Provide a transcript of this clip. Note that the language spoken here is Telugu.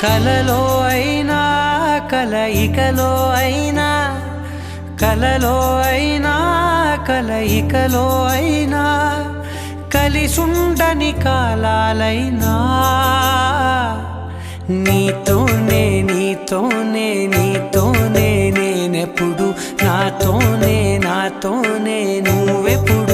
కలలో అయినా కలయికలో అయినా కలలో అయినా కలయికలో అయినా కలిసుండని కాలాలైనా నీతోనే నీతోనే నీతోనే నేనెప్పుడు నాతోనే నాతోనే నువ్వెప్పుడు